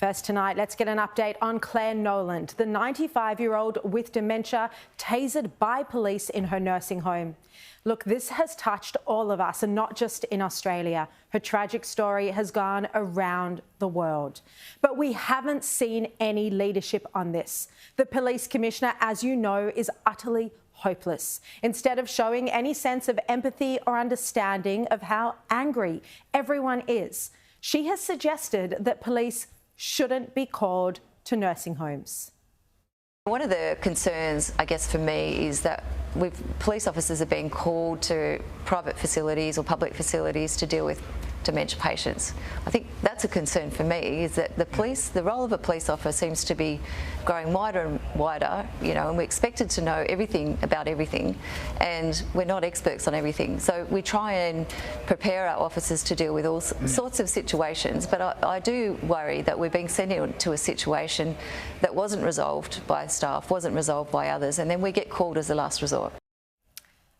First tonight, let's get an update on Clare Nowland, the 95-year-old with dementia tasered by police in her nursing home. Look, this has touched all of us, and not just in Australia. Her tragic story has gone around the world. But we haven't seen any leadership on this. The police commissioner, as you know, is utterly hopeless. Instead of showing any sense of empathy or understanding of how angry everyone is, she has suggested that police shouldn't be called to nursing homes. One of the concerns, I guess, for me is that police officers are being called to private facilities or public facilities to deal with dementia patients. I think that's a concern for me, is that the role of a police officer seems to be growing wider and wider, and we're expected to know everything about everything, and we're not experts on everything. So we try and prepare our officers to deal with all sorts of situations, but I do worry that we're being sent into a situation that wasn't resolved by staff, wasn't resolved by others, and then we get called as a last resort.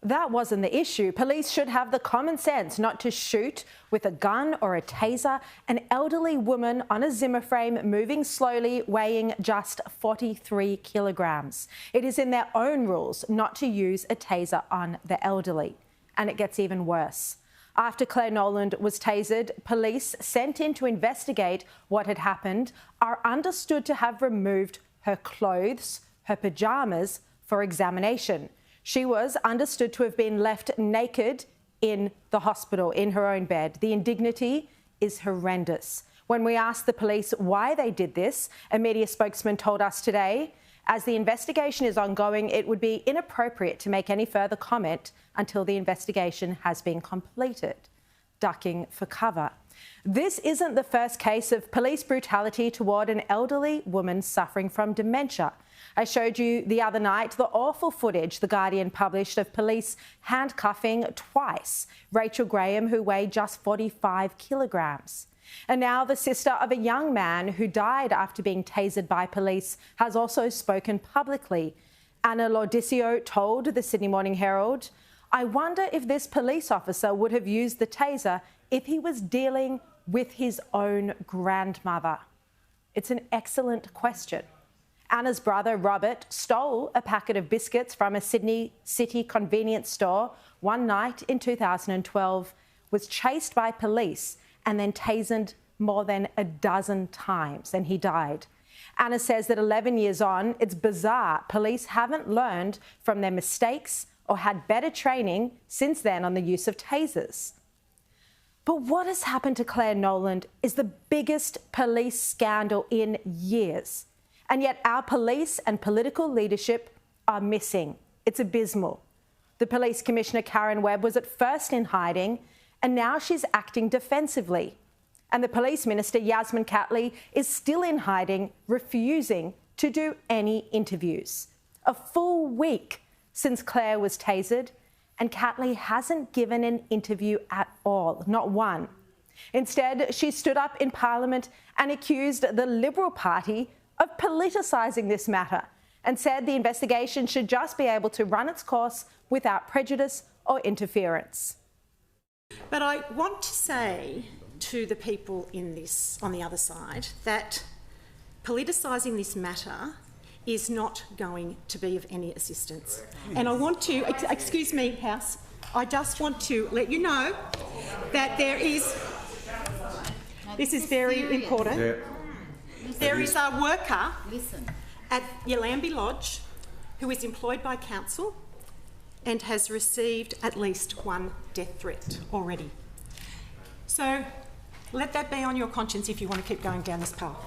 That wasn't the issue. Police should have the common sense not to shoot with a gun or a taser an elderly woman on a Zimmer frame moving slowly, weighing just 43 kilograms. It is in their own rules not to use a taser on the elderly. And it gets even worse. After Clare Nowland was tasered, police sent in to investigate what had happened are understood to have removed her clothes, her pyjamas, for examination. She was understood to have been left naked in the hospital in her own bed. The indignity is horrendous. When we asked the police why they did this, a media spokesman told us today, as the investigation is ongoing, it would be inappropriate to make any further comment until the investigation has been completed, ducking for cover. This isn't the first case of police brutality toward an elderly woman suffering from dementia. I showed you the other night the awful footage The Guardian published of police handcuffing twice Rachel Grahame, who weighed just 45 kilograms. And now the sister of a young man who died after being tasered by police has also spoken publicly. Anna Laudisio told the Sydney Morning Herald, "I wonder if this police officer would have used the taser if he was dealing with his own grandmother." It's an excellent question. Anna's brother, Robert, stole a packet of biscuits from a Sydney City convenience store one night in 2012, was chased by police and then tasered more than a dozen times, and he died. Anna says that 11 years on, it's bizarre police haven't learned from their mistakes or had better training since then on the use of tasers. But what has happened to Clare Nowland is the biggest police scandal in years. And yet our police and political leadership are missing. It's abysmal. The police commissioner, Karen Webb, was at first in hiding, and now she's acting defensively. And the police minister, Yasmin Catley, is still in hiding, refusing to do any interviews. A full week since Clare was tasered, and Catley hasn't given an interview at all, not one. Instead, she stood up in Parliament and accused the Liberal Party of politicising this matter and said the investigation should just be able to run its course without prejudice or interference. But I want to say to the people in this, on the other side, that politicising this matter is not going to be of any assistance. And I want to, excuse me, House, I just want to let you know that there is, this is very important. Yeah. There is a worker at Yallambee Lodge who is employed by council and has received at least one death threat already. So let that be on your conscience if you want to keep going down this path.